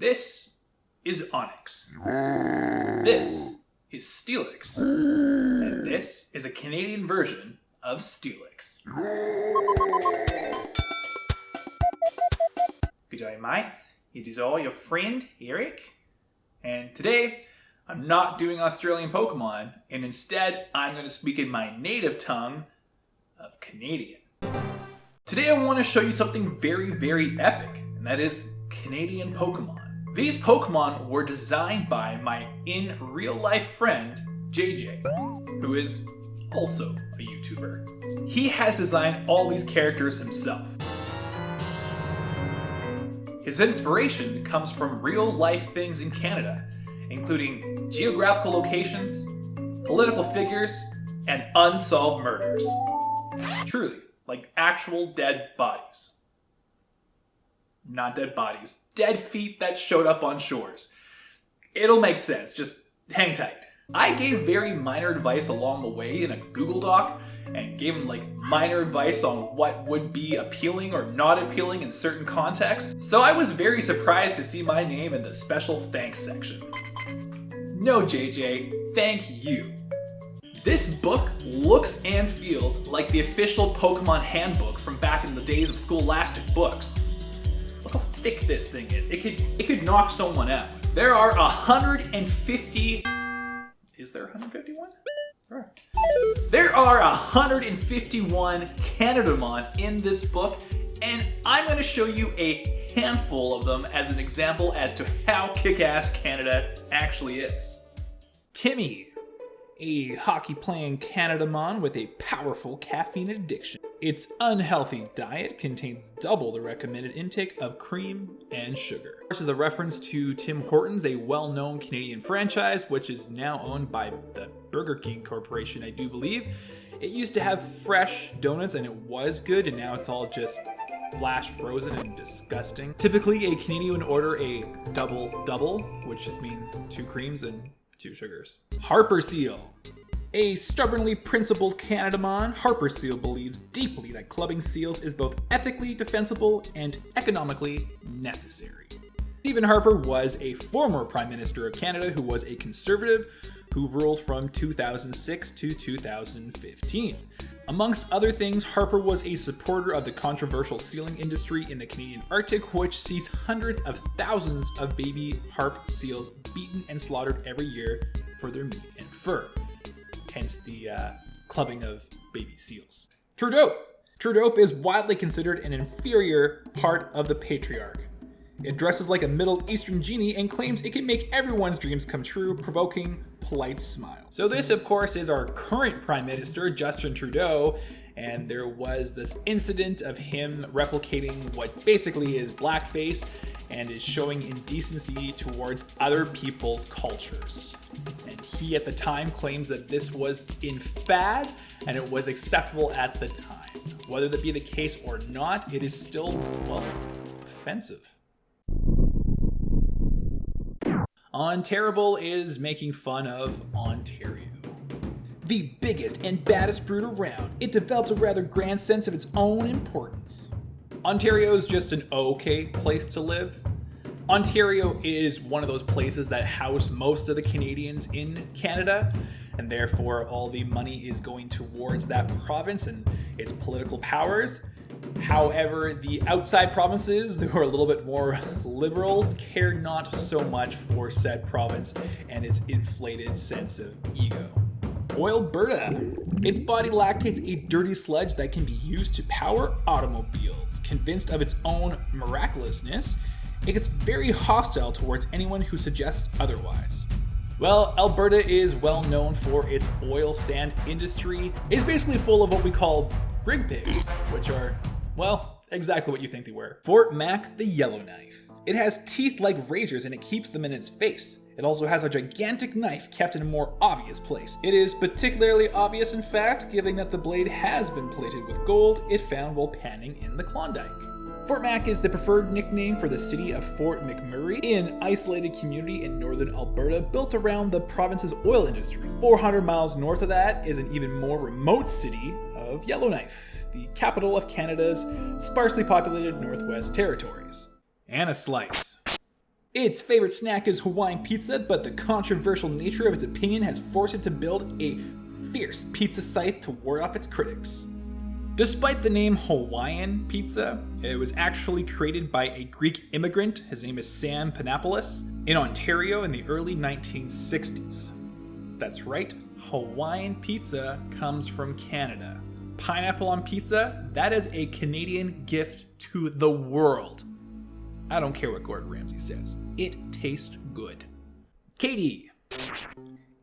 This is Onyx. This is steelix. And this is a Canadian version of steelix. Good day, mates. It is all your friend, Eerie. And today, I'm not doing Australian Pokemon, and instead, I'm going to speak in my native tongue of Canadian. Today, I want to show you something very, very epic, and that is Canadian Pokemon. These Pokemon were designed by my in-real-life friend, J.J, who is also a YouTuber. He has designed all these characters himself. His inspiration comes from real-life things in Canada, including geographical locations, political figures, and unsolved murders. Truly, like actual dead bodies. Not dead bodies. Dead feet that showed up on shores. It'll make sense, just hang tight. I gave very minor advice along the way in a Google Doc, and gave him minor advice on what would be appealing or not appealing in certain contexts. So I was very surprised to see my name in the special thanks section. No, JJ, thank you. This book looks and feels like the official Pokemon handbook from back in the days of Scholastic books. Look how thick this thing is. It could knock someone out. There are 150... Is there 151? There are 151 Canadamon in this book, and I'm going to show you a handful of them as an example as to how kick-ass Canada actually is. Timmie, a hockey-playing Canadamon with a powerful caffeine addiction. Its unhealthy diet contains double the recommended intake of cream and sugar. This is a reference to Tim Hortons, a well-known Canadian franchise, which is now owned by the Burger King Corporation, I do believe. It used to have fresh donuts and it was good, and now it's all just flash frozen and disgusting. Typically, a Canadian would order a double-double, which just means 2 creams and 2 sugars. Harper Seal. A stubbornly principled Canadamon, Harper Seal believes deeply that clubbing seals is both ethically defensible and economically necessary. Stephen Harper was a former Prime Minister of Canada who was a Conservative who ruled from 2006 to 2015. Amongst other things, Harper was a supporter of the controversial sealing industry in the Canadian Arctic, which sees hundreds of thousands of baby harp seals beaten and slaughtered every year for their meat and fur. Hence the clubbing of baby seals. Trudeau. Trudeau is widely considered an inferior part of the patriarch. It dresses like a Middle Eastern genie and claims it can make everyone's dreams come true, provoking polite smiles. So this, of course, is our current Prime Minister, Justin Trudeau, and there was this incident of him replicating what basically is blackface and is showing indecency towards other people's cultures. And he at the time claims that this was in fad and it was acceptable at the time. Whether that be the case or not, it is still, well, offensive. Ontario is making fun of Ontario. The biggest and baddest brood around, it develops a rather grand sense of its own importance. Ontario is just an okay place to live. Ontario is one of those places that house most of the Canadians in Canada, and therefore all the money is going towards that province and its political powers. However, the outside provinces, who are a little bit more liberal, care not so much for said province and its inflated sense of ego. Alberta. Its body lactates a dirty sludge that can be used to power automobiles. Convinced of its own miraculousness, it gets very hostile towards anyone who suggests otherwise. Well, Alberta is well known for its oil sand industry. It's basically full of what we call rig pigs, which are, well, exactly what you think they were. Fort Mac the Yellowknife. It has teeth like razors and it keeps them in its face. It also has a gigantic knife kept in a more obvious place. It is particularly obvious, in fact, given that the blade has been plated with gold it found while panning in the Klondike. Fort Mac is the preferred nickname for the city of Fort McMurray, an isolated community in northern Alberta built around the province's oil industry. 400 miles north of that is an even more remote city of Yellowknife, the capital of Canada's sparsely populated Northwest Territories. And a slice. Its favorite snack is Hawaiian pizza, but the controversial nature of its opinion has forced it to build a fierce pizza site to ward off its critics. Despite the name Hawaiian pizza, it was actually created by a Greek immigrant, his name is Sam Panopoulos, in Ontario in the early 1960s. That's right, Hawaiian pizza comes from Canada. Pineapple on pizza, that is a Canadian gift to the world. I don't care what Gordon Ramsay says, it tastes good. Katie.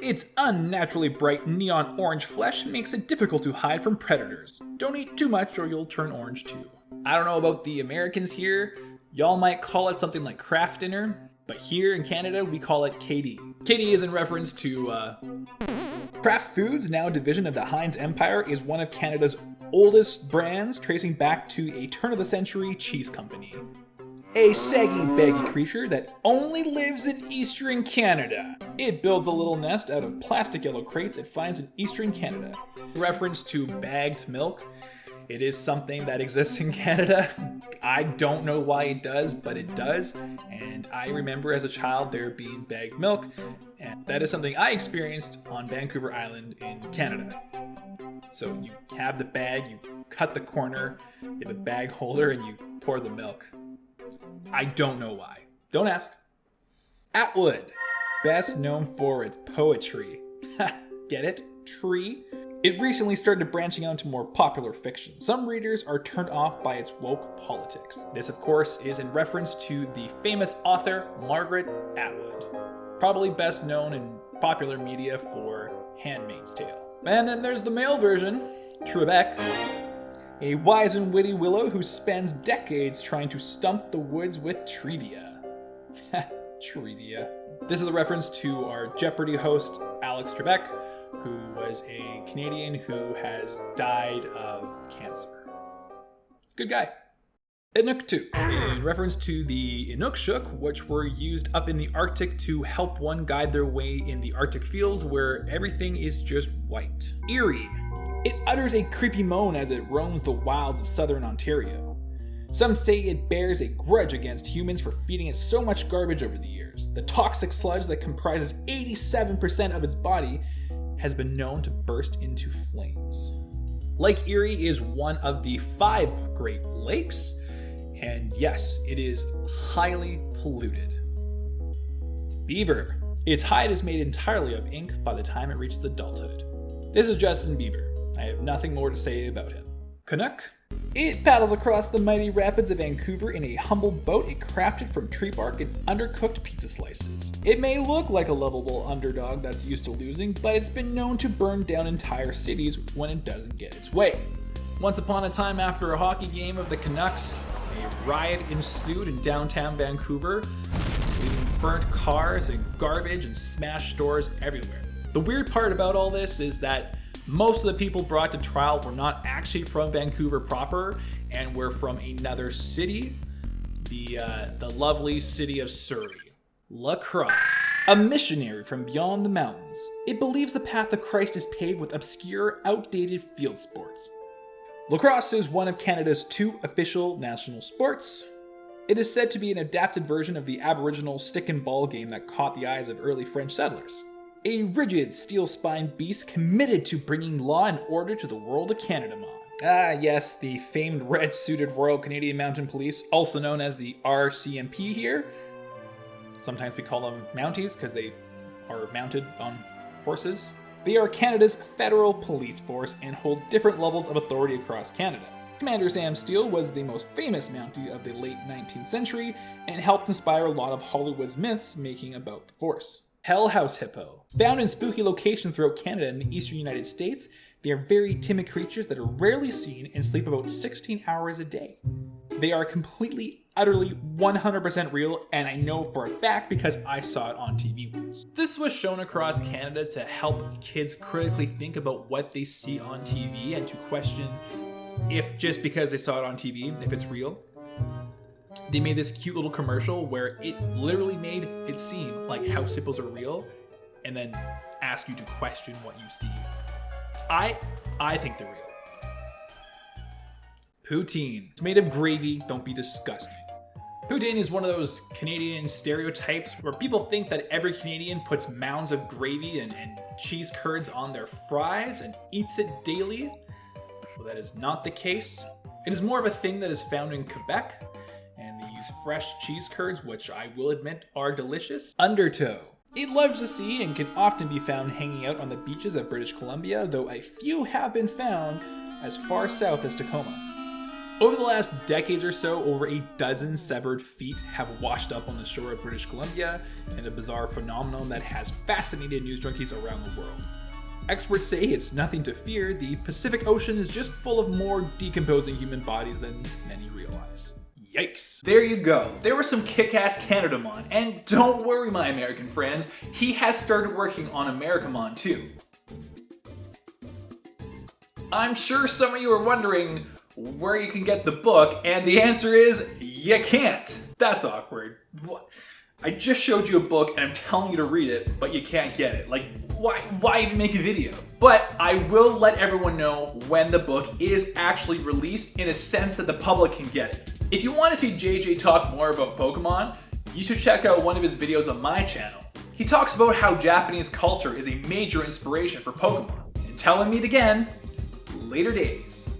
Its unnaturally bright neon orange flesh makes it difficult to hide from predators. Don't eat too much or you'll turn orange too. I don't know about the Americans here, y'all might call it something like Kraft Dinner, but here in Canada we call it KD. KD is in reference to Kraft Foods, now a division of the Heinz Empire, is one of Canada's oldest brands, tracing back to a turn-of-the-century cheese company. A saggy, baggy creature that only lives in eastern Canada. It builds a little nest out of plastic yellow crates it finds in eastern Canada. In reference to bagged milk, it is something that exists in Canada. I don't know why it does, but it does. And I remember as a child there being bagged milk, and that is something I experienced on Vancouver Island in Canada. So you have the bag, you cut the corner, you have a bag holder, and you pour the milk. I don't know why. Don't ask. Atwood, best known for its poetry. Get it? Tree? It recently started branching out into more popular fiction. Some readers are turned off by its woke politics. This, of course, is in reference to the famous author Margaret Atwood, probably best known in popular media for Handmaid's Tale. And then there's the male version, Trebek. A wise and witty willow who spends decades trying to stump the woods with trivia. Trivia. This is a reference to our Jeopardy host, Alex Trebek, who was a Canadian who has died of cancer. Good guy. Inuktuk, in reference to the Inukshuk, which were used up in the Arctic to help one guide their way in the Arctic fields where everything is just white. Eerie. It utters a creepy moan as it roams the wilds of southern Ontario. Some say it bears a grudge against humans for feeding it so much garbage over the years. The toxic sludge that comprises 87% of its body has been known to burst into flames. Lake Eerie is one of the 5 Great Lakes, and yes, it is highly polluted. Beaver. Its hide is made entirely of ink by the time it reaches adulthood. This is Justin Bieber. I have nothing more to say about him. Canook. It paddles across the mighty rapids of Vancouver in a humble boat it crafted from tree bark and undercooked pizza slices. It may look like a lovable underdog that's used to losing, but it's been known to burn down entire cities when it doesn't get its way. Once upon a time, after a hockey game of the Canucks, a riot ensued in downtown Vancouver, leaving burnt cars and garbage and smashed stores everywhere. The weird part about all this is that most of the people brought to trial were not actually from Vancouver proper and were from another city, the lovely city of Surrey. La Crosse, a missionary from beyond the mountains. It believes the path of Christ is paved with obscure, outdated field sports. Lacrosse is one of Canada's 2 official national sports. It is said to be an adapted version of the Aboriginal stick and ball game that caught the eyes of early French settlers. A rigid, steel-spined beast committed to bringing law and order to the world of Canadamon. Ah yes, the famed red-suited Royal Canadian Mounted Police, also known as the RCMP here. Sometimes we call them Mounties because they are mounted on horses. They are Canada's federal police force and hold different levels of authority across Canada. Commander Sam Steele was the most famous Mountie of the late 19th century and helped inspire a lot of Hollywood's myths making about the force. Hellhousehippo. Found in spooky locations throughout Canada and the eastern United States, they are very timid creatures that are rarely seen and sleep about 16 hours a day. They are completely, utterly, 100% real, and I know for a fact because I saw it on TV once. This was shown across Canada to help kids critically think about what they see on TV and to question if just because they saw it on TV, if it's real. They made this cute little commercial where it literally made it seem like house hippos are real and then ask you to question what you see. I think they're real. Poutine. It's made of gravy, don't be disgusting. Poutine is one of those Canadian stereotypes where people think that every Canadian puts mounds of gravy and cheese curds on their fries and eats it daily. Well, that is not the case. It is more of a thing that is found in Quebec, and they use fresh cheese curds, which I will admit are delicious. Undertoe. It loves the sea and can often be found hanging out on the beaches of British Columbia, though a few have been found as far south as Tacoma. Over the last decades or so, over a dozen severed feet have washed up on the shore of British Columbia in a bizarre phenomenon that has fascinated news junkies around the world. Experts say it's nothing to fear. The Pacific Ocean is just full of more decomposing human bodies than many realize. Yikes. There you go. There was some kick-ass Canadamon. And don't worry, my American friends, he has started working on Americamon too. I'm sure some of you are wondering where you can get the book, and the answer is, you can't. That's awkward. What? I just showed you a book and I'm telling you to read it, but you can't get it. Like, why even make a video? But I will let everyone know when the book is actually released in a sense that the public can get it. If you want to see JJ talk more about Pokemon, you should check out one of his videos on my channel. He talks about how Japanese culture is a major inspiration for Pokemon. Until I meet again, later days.